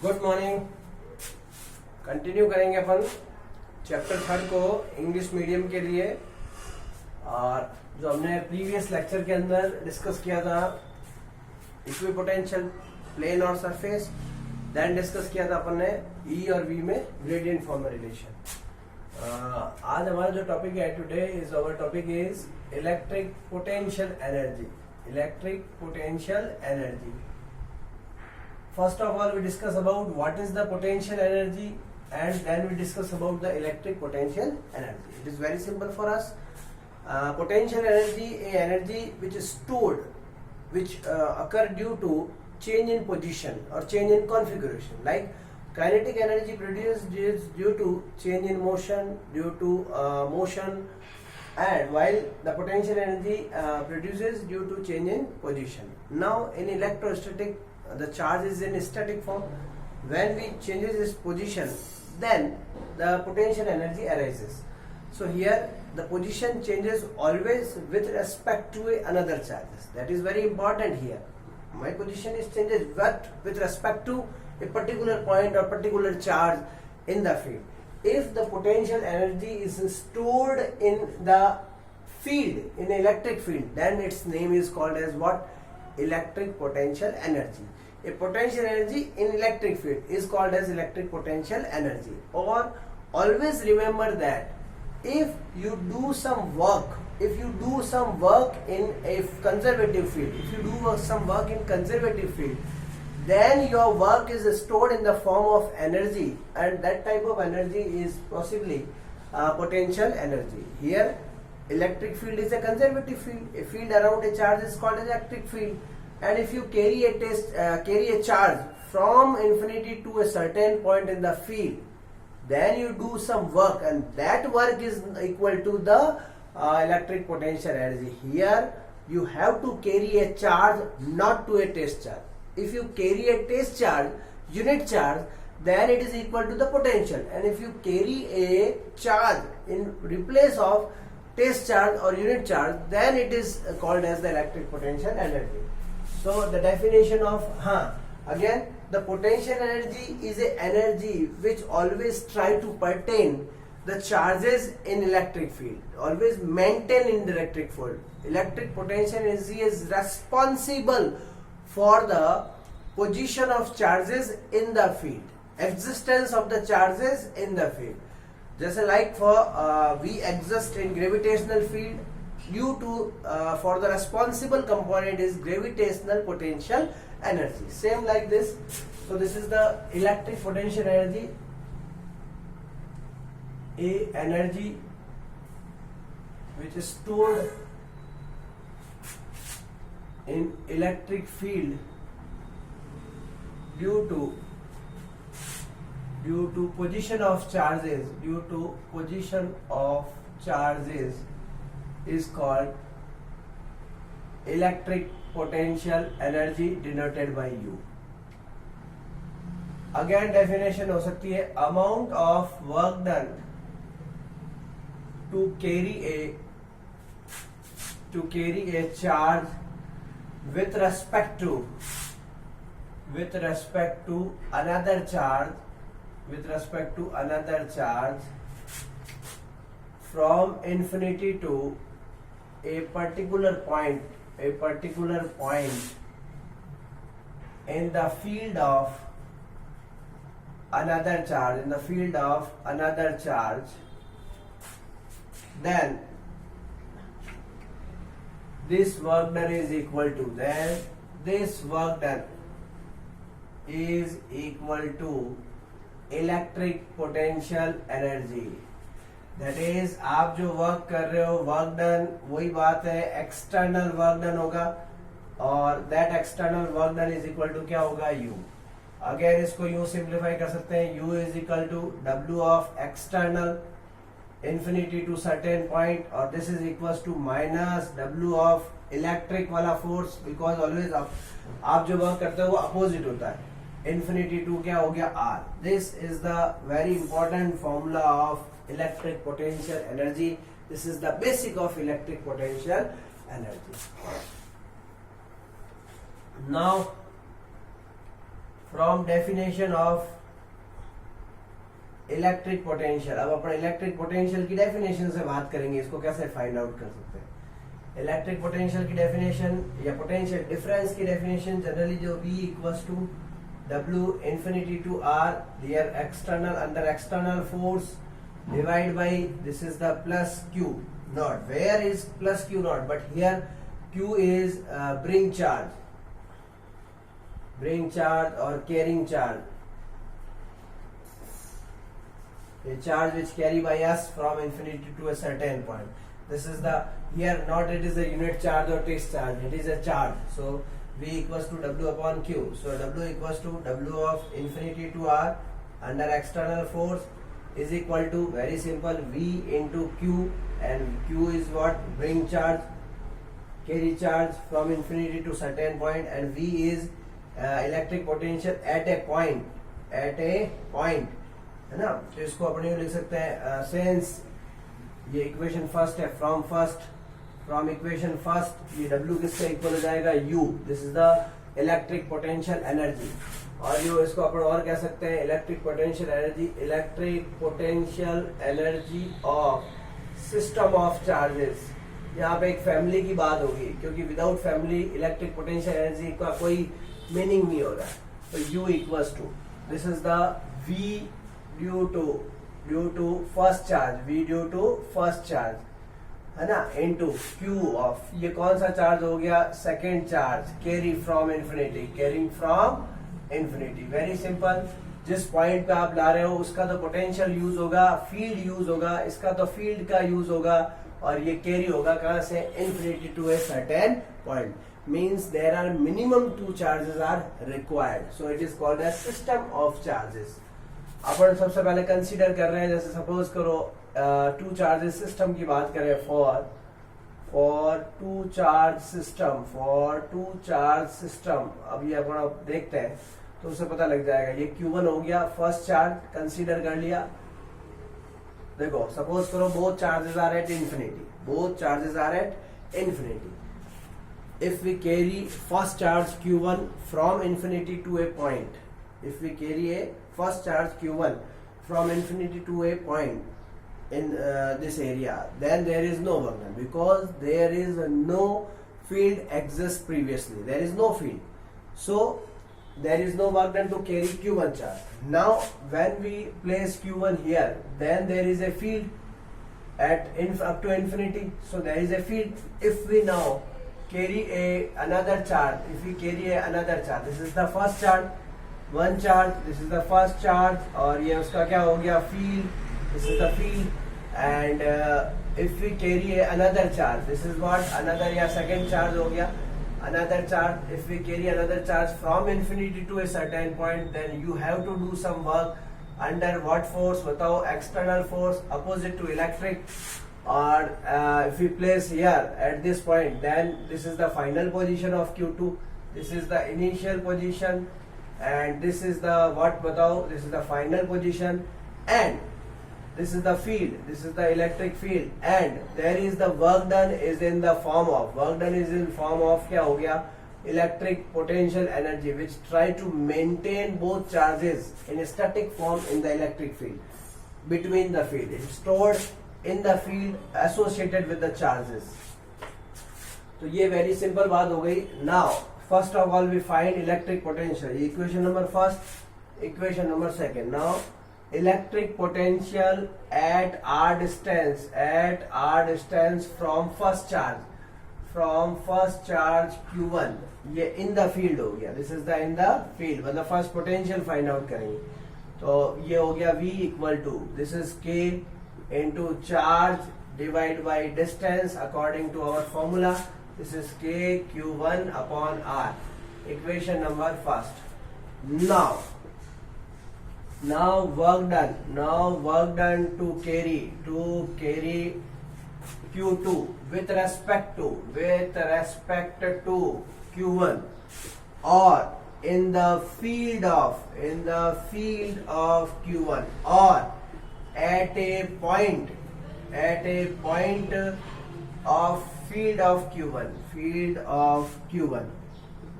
Good morning. Continue करेंगे अपन chapter 3 को English medium के लिए। और जो हमने प्रीवियस लेक्चर के अंदर डिस्कस किया था इक्विपोटेंशियल प्लेन और सरफेस, देन डिस्कस किया था अपन ने ई और वी में ग्रेडियंट फॉर्म रिलेशन। आज हमारा जो टॉपिक है today is our topic is electric potential energy. Electric potential energy. First of all, we discuss about what is the potential energy, and then we discuss about the electric potential energy. It is very simple for us. Potential energy, a energy which is stored, which occur due to change in position or change in configuration. Like kinetic energy produced is due to change in motion, due to motion, and while the potential energy produces due to change in position. Now in electrostatic, the charge is in static form. When we changes its position, then the potential energy arises. So here the position changes always with respect to another charges. That is very important here. My position is changes with respect to a particular point or particular charge in the field. If the potential energy is stored in the field, in electric field, then its name is called as what? Electric potential energy. A potential energy in electric field is called as electric potential energy. Or always remember that if you do some work, in a conservative field, if you do some work in conservative field, then your work is stored in the form of energy, and that type of energy is possibly potential energy. Here electric field is a conservative field. A field around a charge is called as electric field. And if you carry a charge from infinity to a certain point in the field, then you do some work, and that work is equal to the electric potential energy. Here you have to carry a charge, not to a test charge. If you carry a test charge, unit charge, then it is equal to the potential. And if you carry a charge in replace of test charge or unit charge, then it is called as the electric potential energy. So the definition of again, the potential energy is a energy which always try to pertain the charges in electric field, always maintain in the electric field. Electric potential energy is responsible for the position of charges in the field, existence of the charges in the field. Just like for we exist in gravitational field due to for the responsible component is gravitational potential energy. Same like this. So this is the electric potential energy, a energy which is stored in electric field due to position of charges, is called electric potential energy denoted by U. Again definition हो सकती है amount of work done to carry a charge with respect to another charge from infinity to a particular point in the field of another charge, then this work done is equal to electric potential energy. That is, आप जो work कर रहे हो, work done, वही बात है external work done होगा, और that external work done is equal to क्या होगा? यू। अगेन इसको यूं सिंप्लीफाई कर सकते हैं, U is equal to W of external infinity to certain point, और this is equal to minus W of electric वाला फोर्स, बिकॉज ऑलवेज आप जो वर्क करते हो वो अपोजिट होता है। इंफिनिटी टू क्या हो गया? R. This is the very important formula of electric potential energy. This is the basic of electric potential energy. Now from definition of electric potential. अब अपन इलेक्ट्रिक पोटेंशियल की डेफिनेशन से बात करेंगे, इसको कैसे फाइंड आउट कर सकते हैं। इलेक्ट्रिक पोटेंशियल की डेफिनेशन या पोटेंशियल डिफरेंस की डेफिनेशन जनरली जो V equals to W infinity to R, their external under external force divide by this is the plus Q naught. Where is plus Q naught? But here Q is bring charge or carrying charge. A charge which carry by us from infinity to a certain point. This is the here not it is a unit charge or test charge. It is a charge. So V equals to W upon Q. So W equals to W of infinity to R under external force is equal to very simple V into Q, and Q is what? Bring charge, carry charge from infinity to certain point, and V is electric potential at a point. है ना। तो इसको अपने लिख सकते हैं since ये equation first है, फ्रॉम इक्वेशन फर्स्ट ये W किससे इक्वल हो जाएगा? U। This is the electric potential energy. और ये इसको अपन और कह सकते हैं electric potential energy of system of charges. यहाँ पे एक फैमिली की बात होगी, क्योंकि without family electric potential energy का कोई मीनिंग नहीं होगा। तो U equals to this is the V due to first charge, V due to first charge है ना, इनटू Q ऑफ ये कौन सा चार्ज हो गया? Second charge, carrying from infinity. Very simple, जिस पॉइंट पे आप ला रहे हो उसका तो पोटेंशियल यूज होगा, फील्ड यूज होगा, इसका तो फील्ड का यूज होगा, और ये कैरी होगा कहां से? Infinity to a certain point. Means there are minimum 2 charges are required, so it is called as system of charges. अपन सबसे पहले कंसीडर कर रहे हैं, जैसे सपोज करो 2 चार्जेस सिस्टम की बात करें, फॉर 2 चार्ज सिस्टम। अब ये अपन देखते हैं तो उसे पता लग जाएगा। ये Q1 हो गया फर्स्ट चार्ज, कंसीडर कर लिया। देखो सपोज करो both charges are at infinity. If we carry first charge Q1 from infinity to a point, if we carry a first charge Q1 from infinity to a point in this area, then there is no work done, because there is no field exists previously. There is no field, so there is no work done to carry Q1 charge. Now when we place Q1 here, then there is a field at up to infinity, so there is a field. If we now carry another charge, this is the first charge, one charge, this is the first charge, और ये उसका क्या हो गया? Field, this is the field, and if we carry another charge, this is what? another या second charge हो गया, another charge. If we carry another charge from infinity to a certain point, then you have to do some work under what force? बताओ, external force opposite to electric. Or if we place here at this point, then this is the final position of Q2, this is the initial position, and this is the what? बताओ, this is the final position, and this is the field, this is the electric field, and there is the work done is in the form of क्या हो गया? electric potential energy, which try to maintain both charges in a static form in the electric field between the field. It is stored in the field associated with the charges. तो ये very simple बात हो गई. Now first of all we find electric potential. Equation number first, equation number second. Now electric potential at r distance from first charge Q1, ये in the field हो गया. This is the in the field, मतलब first potential find out करेंगे. तो ये हो गया V equal to, this is K into charge divide by distance according to our formula. This is K Q1 upon R. Equation number first. Now work done. To carry Q2 with respect to Q1 or in the field of Q1 or at a point of field of Q1,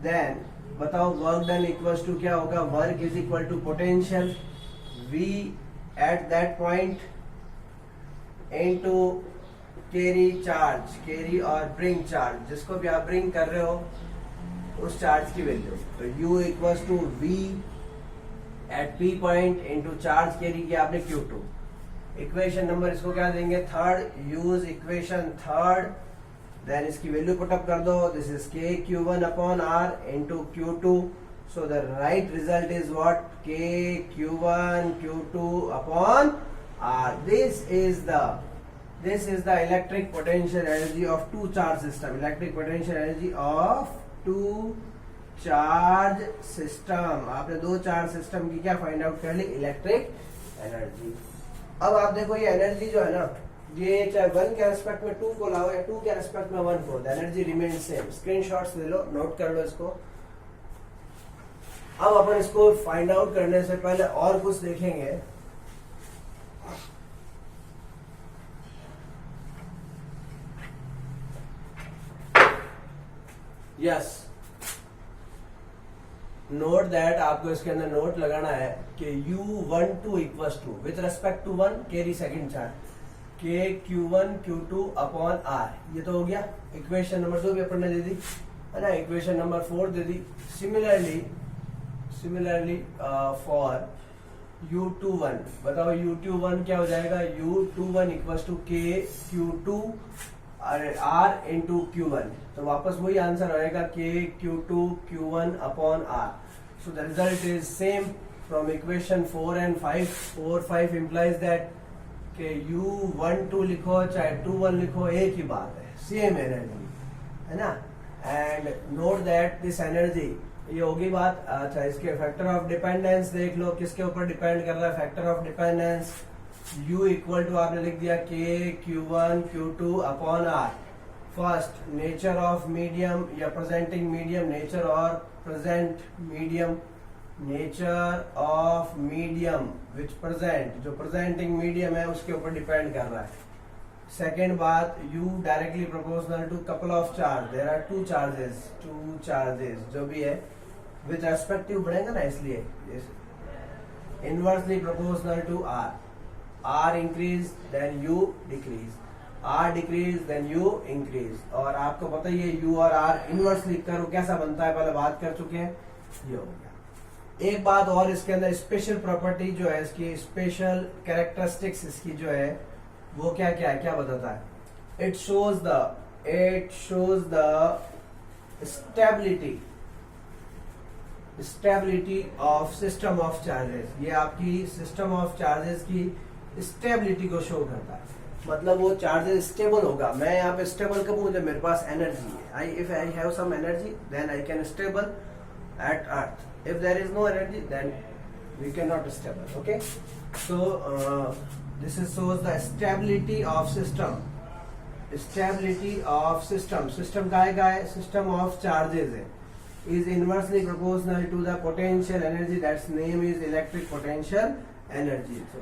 then बताओ work done equals to क्या होगा, work is equal to potential V at that point into carry charge, carry और bring charge, जिसको भी आप bring कर रहे हो उस चार्ज की वैल्यू। तो U equals to V at P point into charge carry किया आपने Q2। इक्वेशन नंबर इसको क्या देंगे, third. Use equation third, then इसकी वैल्यू पुटअप कर दो। This is K Q1 upon R into Q2। So the right result is what, K Q1 Q2 upon R. This is the electric potential energy of two charge system. Electric potential energy of two charge system. आपने दो charge system की क्या find out कर ली, electric energy. अब आप देखो ये energy जो है ना, ये चाहे 1 के रेस्पेक्ट में 2 को लाओ या 2 के रेस्पेक्ट में 1 को, the energy remain same. Screenshots ले लो, नोट कर लो इसको। अब अपन इसको फाइंड आउट करने से पहले और कुछ देखेंगे। यस, नोट दैट, आपको इसके अंदर नोट लगाना है कि U12 equals to with respect to 1 carry second charge K Q1 Q2 upon R। ये तो हो गया इक्वेशन नंबर 2 भी अपन ने दे दी है ना, इक्वेशन नंबर 4 दे दी। सिमिलरली फॉर U21, बताओ U21 क्या हो जाएगा, U21 equals to K Q2 R into Q1। तो वापस वही आंसर आएगा K Q2 Q1 upon R। So the result is same from equation 4 and 5। 4 5 implies that कि U12 लिखो चाहे 21 लिखो एक ही बात है, सेम एनर्जी है ना। And note that this energy, ये होगी बात। अच्छा, इसके फैक्टर ऑफ डिपेंडेंस देख लो, किसके ऊपर डिपेंड कर रहा है factor of dependence. U equal to आपने लिख दिया K Q1 Q2 upon R। First, nature of medium या प्रेजेंटिंग मीडियम, नेचर और present medium, nature of medium which present, जो प्रेजेंटिंग मीडियम है उसके ऊपर डिपेंड कर रहा है। सेकेंड बात, U directly proportional to couple of charge, there are two charges जो भी है विद रेस्पेक्टिव बढ़ेगा ना, इसलिए inversely proportional to R। R increase then U decrease, R decrease then U increase. और आपको पता ही है U और R इनवर्सली करो कैसा बनता है, पहले बात कर चुके हैं, ये हो गया। एक बात और इसके अंदर स्पेशल प्रॉपर्टी जो है, इसकी स्पेशल कैरेक्टरिस्टिक्स इसकी जो है वो क्या क्या है, क्या बताता है, it shows the stability of system of charges. ये आपकी सिस्टम ऑफ चार्जेस की स्टेबिलिटी को शो करता है, मतलब वो चार्जेस स्टेबल होगा। मैं यहाँ पे स्टेबल कब हूँ, जब मेरे पास एनर्जी है। If I have some energy then I can stable at earth. If there is no energy, then we cannot stable. Okay, so this is shows the stability of system. Stability of system. System का है system of charges है, is inversely proportional to the potential energy. That's name is electric potential energy. So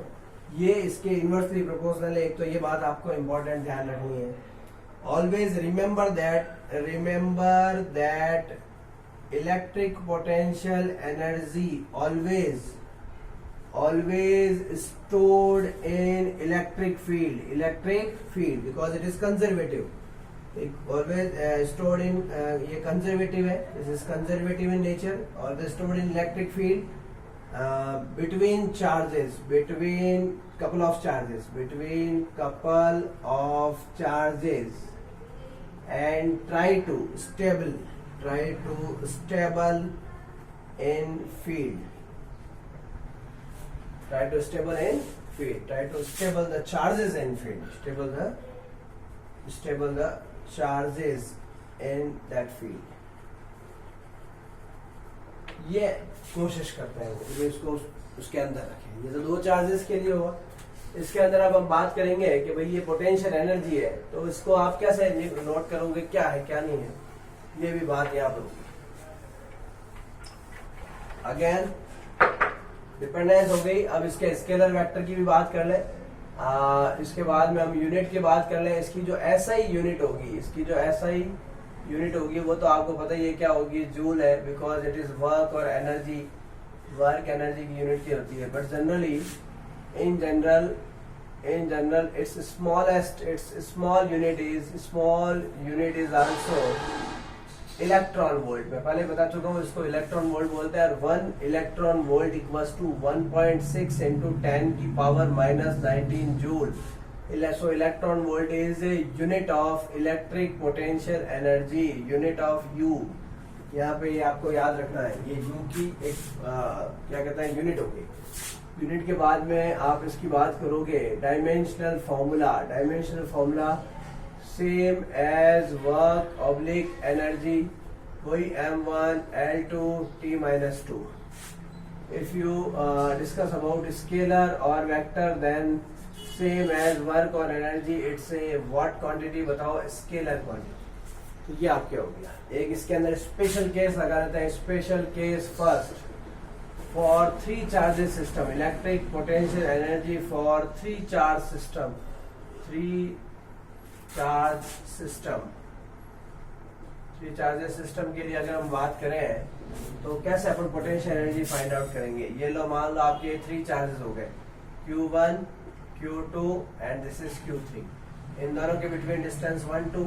ये इसके inversely proportional है। एक तो ये बात आपको important ध्यान रखनी है। Always remember that electric potential energy always stored in electric field because it is conservative. Always stored in ये conservative है, this is conservative in nature, always stored in electric field between couple of charges and try to stable in field. Try to stable the charges in field. Stable the charges in that field. ये कोशिश करते हैं कि इसको उसके अंदर रखें। ये तो दो चार्जेस के लिए हुआ। इसके अंदर अब हम बात करेंगे कि भाई ये पोटेंशियल एनर्जी है, तो इसको आप कैसे नोट करोगे, क्या है क्या नहीं है, ये भी बात याद होगी। अगेन डिपेंडेंस हो गई। अब इसके स्केलर वेक्टर की भी बात कर ले। इसके बाद में हम यूनिट की बात कर ले। इसकी जो एसआई यूनिट होगी, इसकी जो एसआई यूनिट होगी वो तो आपको पता ही है क्या होगी, जूल है, बिकॉज इट इज वर्क और एनर्जी, वर्क एनर्जी की यूनिट की होती है। But generally in general it's small unit is also electron volt. मैं पहले बता चुका हूँ इसको इलेक्ट्रॉन वोल्ट बोलते हैं। और 1 electron volt equals to 1.6 into 10 की power -19 joule. So electron volt is a unit of electric potential energy, unit of U। यहाँ पे ये आपको याद रखना है, ये U की एक क्या कहते हैं यूनिट होगी। यूनिट के बाद में आप इसकी बात करोगे dimensional formula same as work oblique energy, वही m1 L2 T-2। If you discuss about scalar or vector then same as work और energy, it's a what quantity, बताओ स्केलर क्वांटिटी। तो ये आपके हो गया। एक इसके अंदर स्पेशल केस लगा देते हैं। Special case first for 3 charges system, electric potential energy for 3 charge system, 3 charges system के लिए अगर हम बात करें तो कैसे अपन पोटेंशियल एनर्जी फाइंड आउट करेंगे। ये लो मान लो आपके 3 चार्जेस हो गए, Q1 Q2 and this is Q3। इन दोनों के बिटवीन डिस्टेंस 1 2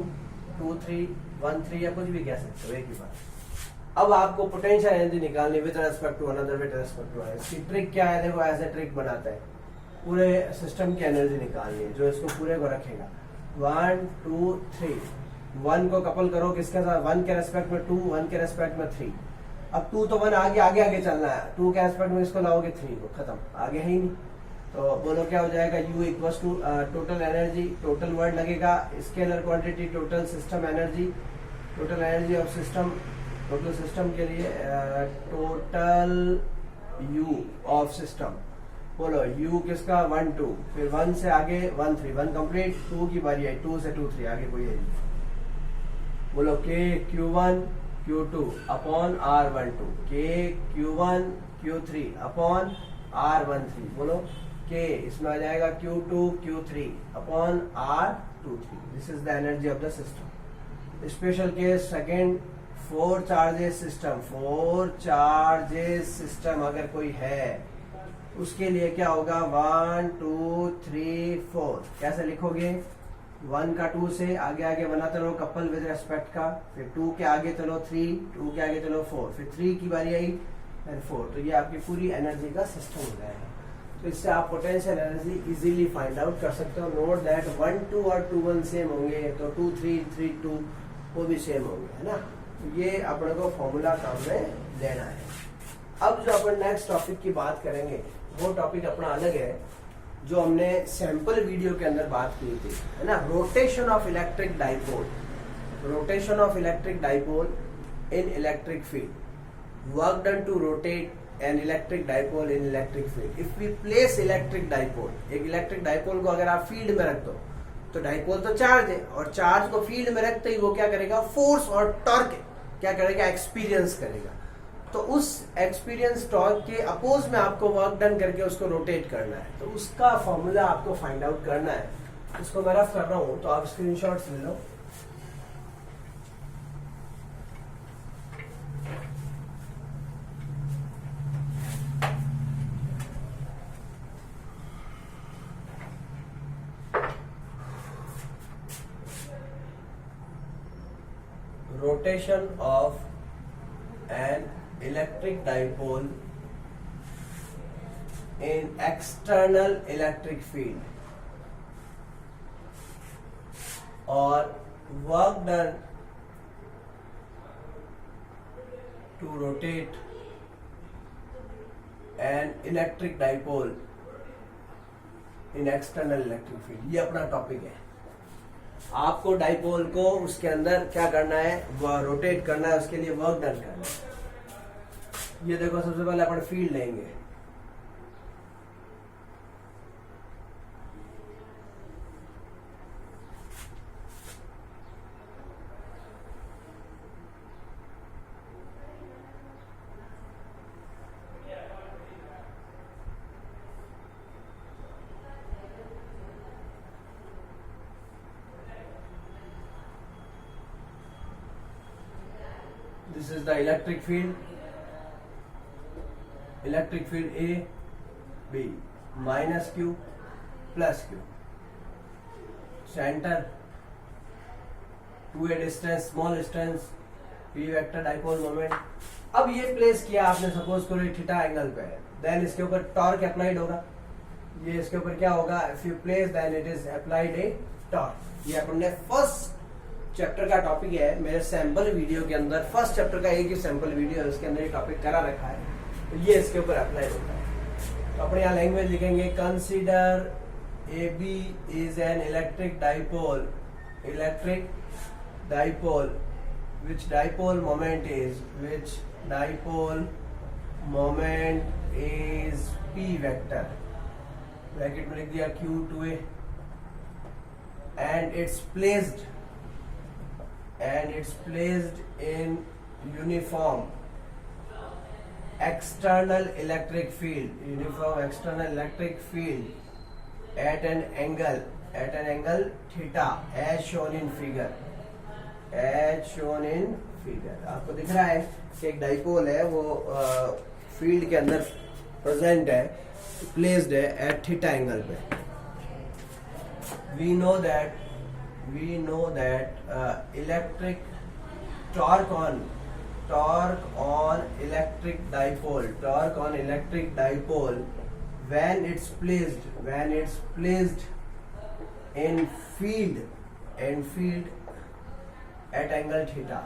2 3 1 3 या कुछ भी कह सकते हो, एक ही बात। अब आपको पोटेंशियल एनर्जी निकालनी with respect to another, with respect to another. इसकी ट्रिक क्या है, देखो ऐसे ट्रिक बनाते हैं। पूरे सिस्टम की एनर्जी निकालनी है जो इसको पूरे को रखेगा। 1 2 3, 1 को कपल करो किसके साथ, 1 के रेस्पेक्ट में 2, 1 के रेस्पेक्ट में 3। अब 2 तो 1 आगे चलना है, 2 के रेस्पेक्ट में इसको लाओगे 3 को, खत्म, आगे है ही नहीं। तो बोलो क्या हो जाएगा, U equals to total energy, total work लगेगा, scalar quantity total system energy, total energy of system, total system के लिए टोटल U ऑफ सिस्टम। बोलो U किसका, 1 2, फिर 1 से आगे 1 3, 1 कंप्लीट, 2 की बारी आई, 2 से 2 3, आगे कोई है नहीं। बोलो K Q1 Q2 upon R12, K Q1 Q3 upon R13। बोलो K इसमें आ जाएगा Q2 Q3 upon R23। This is the energy of the system. Special case second, 4 charges system अगर कोई है उसके लिए क्या होगा, 1 2 3 4। कैसे लिखोगे, 1 का 2 से आगे बनाते रहो कपल विद रेस्पेक्ट का, फिर 2 के आगे चलो 3, 2 के आगे चलो 4, फिर 3 की बारी आई एंड 4। तो ये आपकी पूरी एनर्जी का सिस्टम हो जाएगा। तो इससे आप potential energy easily find out कर सकते हो। नोट दैट 1 2 और 2 1 सेम होंगे, तो 2 3 3 2 वो भी सेम होंगे, है ना। तो ये अपने को फॉर्मूला काम में लेना है। अब जो अपन नेक्स्ट टॉपिक की बात करेंगे वो टॉपिक अपना अलग है, जो हमने सैंपल वीडियो के अंदर बात की थी, है ना। Rotation of electric dipole in electric field, work done to rotate an electric dipole in electric field। if we place electric dipole, एक इलेक्ट्रिक डाइपोल को अगर आप फील्ड में रख दो तो डाइपोल तो चार्ज है, और चार्ज को फील्ड में रखते ही वो क्या करेगा, फोर्स और टॉर्क क्या करेगा, एक्सपीरियंस करेगा। तो उस एक्सपीरियंस टॉर्क के अपोज में आपको वर्क डन करके उसको रोटेट करना है। तो उसका फॉर्मूला आपको फाइंड आउट करना है। इसको मैं रफ कर रहा हूं तो आप स्क्रीनशॉट्स ले लो। Rotation of an electric dipole in external electric field, or work done to rotate an electric dipole in external electric field। ये अपना टॉपिक है। आपको डाइपोल को उसके अंदर क्या करना है, रोटेट करना है, उसके लिए वर्क डन करना है। ये देखो सबसे पहले अपन फील्ड लेंगे, this is the electric field A B minus Q plus Q, center to A distance small distance, P vector dipole moment. अब ये प्लेस किया आपने, सपोज करो थीटा एंगल पे है, देन इसके ऊपर टॉर्क अप्लाइड होगा। ये इसके ऊपर क्या होगा, if you place then it is applied a torque. ये अपने फर्स्ट चैप्टर का टॉपिक है, मेरे सैंपल वीडियो के अंदर फर्स्ट चैप्टर का एक ही सैंपल वीडियो है, उसके अंदर ये टॉपिक करा रखा है, तो ये इसके ऊपर अप्लाई होता है। तो अपने यहाँ लैंग्वेज लिखेंगे, consider A B is an electric dipole which dipole moment is p vector, bracket में लिख दिया q2a, and it's placed in uniform external electric field at an angle theta as shown in figure। आपको दिख रहा है कि एक dipole है, वो फील्ड के अंदर प्रेजेंट है, प्लेस्ड है एट थीटा एंगल पे। We know that electric torque on electric dipole when it's placed in field at angle theta।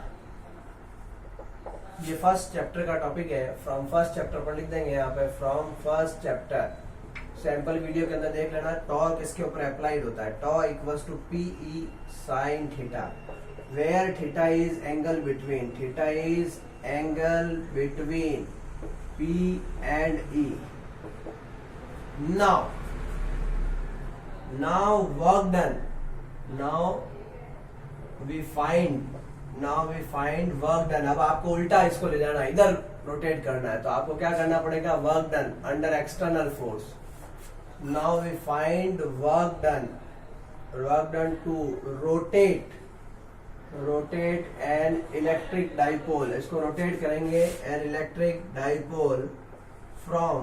ये फर्स्ट चैप्टर का टॉपिक है, फ्रॉम फर्स्ट चैप्टर पर लिख देंगे यहाँ पे, from first chapter. Sample video के अंदर देख लेना, टॉर्क इसके ऊपर अप्लाइड होता है, tau equals to P E sine theta, where theta is angle between P and E. now work done, now we find work done। अब आपको उल्टा इसको ले जाना, इधर रोटेट करना है, तो आपको क्या करना पड़ेगा, work done under external force. now we find work done to rotate an electric dipole। इसको रोटेट करेंगे, an electric dipole from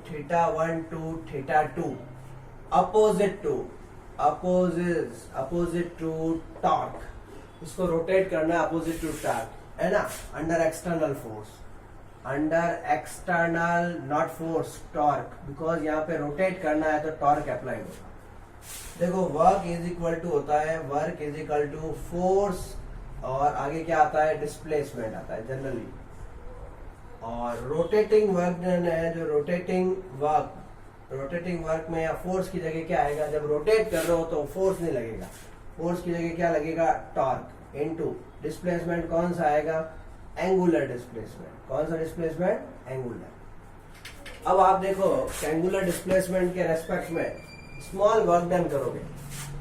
theta 1 to theta 2 opposite to torque। इसको रोटेट करना है अपोजिट टू टॉर्क, है ना, under external not force, torque, because यहाँ पे rotate करना है तो टॉर्क अप्लाई होगा। देखो work is equal to force, और आगे क्या आता है, डिस्प्लेसमेंट आता है जनरली। और रोटेटिंग वर्क डन है, जो रोटेटिंग वर्क में या फोर्स की जगह क्या आएगा, जब रोटेट कर रहे हो तो फोर्स नहीं लगेगा, फोर्स की जगह क्या लगेगा, टॉर्क इनटू डिस्प्लेसमेंट। कौन सा आएगा, एंगुलर डिस्प्लेसमेंट। कौन सा डिस्प्लेसमेंट, एंगुलर। अब आप देखो एंगुलर डिस्प्लेसमेंट के रेस्पेक्ट में स्मॉल वर्क डन करोगे,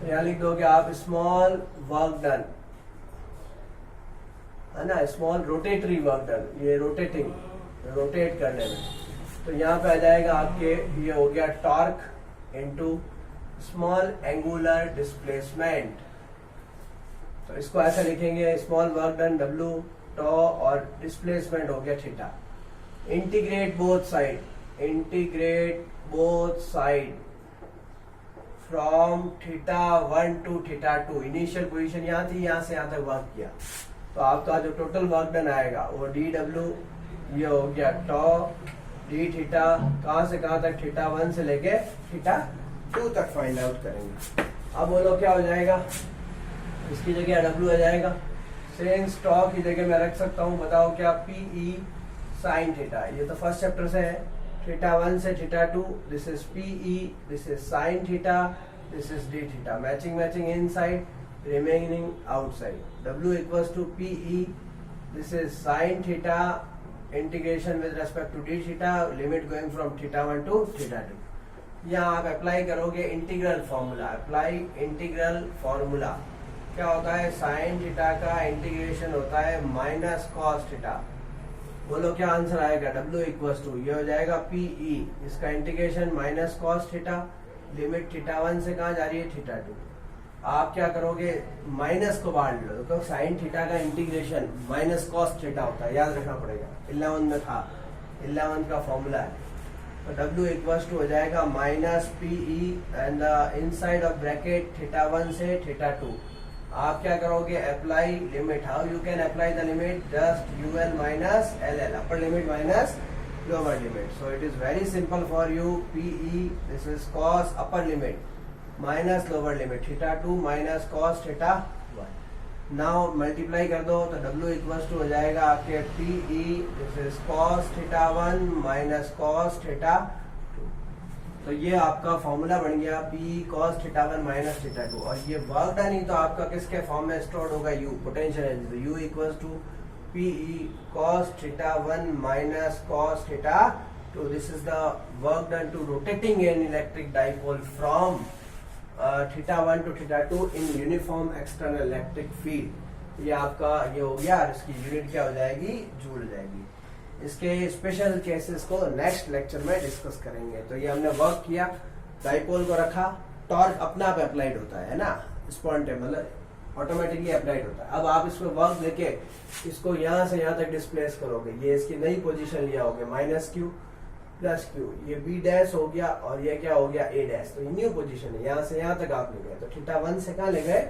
तो यहाँ लिख दोगे आप स्मॉल वर्क डन, है ना, स्मॉल रोटेटरी वर्क डन, ये रोटेट करने में, तो यहाँ पे आ जाएगा आपके, ये हो गया torque into small angular displacement. तो इसको ऐसा लिखेंगे, small work done W tau और डिस्प्लेसमेंट हो गया theta. Integrate both side from theta 1 to theta 2। Initial position यहाँ थी, यहाँ से यहाँ तक वर्क किया, तो आपका जो टोटल वर्क डन आएगा वो DW, ये हो गया टॉ डी थीटा, कहां से कहां तक, थीटा 1 से लेके थीटा 2 तक फाइंड आउट करेंगे। अब बोलो क्या हो जाएगा, इसकी जगह W आ जाएगा, सेंस टॉ की जगह मैं रख सकता हूँ, बताओ क्या, PE साइन थीटा। ये तो फर्स्ट चैप्टर से है, थीटा 1 से theta 2, this is PE, this is sine theta, this is D theta, matching inside, remaining outside। W equals to PE, this is sin theta, integration with respect to d theta, limit going from theta 1 to theta 2। यहाँ आप apply करोगे integral formula, क्या होता है, sine theta का integration होता है minus cos theta. बोलो क्या आंसर आएगा, W इक्वल्स टू, ये हो जाएगा PE, इसका integration minus cos theta, limit theta 1 से कहाँ जा रही है, थीटा 2। आप क्या करोगे, माइनस को बाहर ले लो, तो साइन थीटा का इंटीग्रेशन माइनस कॉस थीटा होता है, याद रखना पड़ेगा। 11 में था, 11 का फॉर्मूला है। तो W इक्वल्स टू हो जाएगा minus PE and inside of bracket theta 1 से थीटा 2। आप क्या करोगे, apply limit. How you can apply the limit, just UL minus LL, upper limit minus lower limit. So it is very simple for you. PE this is cos upper limit minus lower limit theta 2 minus cos theta 1। Now multiply कर दो तो W equals to हो जाएगा आपके PE this is cos theta 1 minus cos theta 2। तो ये आपका formula बन गया PE cos theta 1 minus theta 2। और ये वर्क डन ही तो आपका किसके फॉर्म में स्टोर होगा, U potential energy. U equals to PE cos theta 1 minus cos theta 2. This is the work done to rotating an electric dipole from theta 1 to theta 2 in uniform external electric field। ये आपका ये हो गया, और इसकी unit क्या हो जाएगी, जूल हो जाएगी। इसके स्पेशल केसेस को नेक्स्ट लेक्चर में डिस्कस करेंगे। तो ये हमने वर्क किया, डाइपोल को रखा, टॉर्क अपने आप अप्लाइड होता है ना, स्पॉन्टेनियस मतलब ऑटोमेटिकली अप्लाइड होता है। अब आप इसको वर्क लेके इसको यहाँ से यहाँ तक डिस्प्लेस करोगे, ये इसकी नई पोजीशन लिया होगे माइनस क्यू प्लस क्यू, ये बी डैश हो गया और ये क्या हो गया ए डैश। तो ये न्यू पोजीशन है, यहाँ से यहाँ तक आप ले गए। तो थीटा 1 से कहाँ ले गए,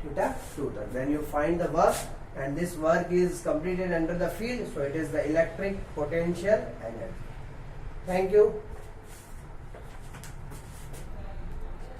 थीटा 2 तक। Then you find the work and this work is completed under the field, so it is the electric potential energy. Thank you.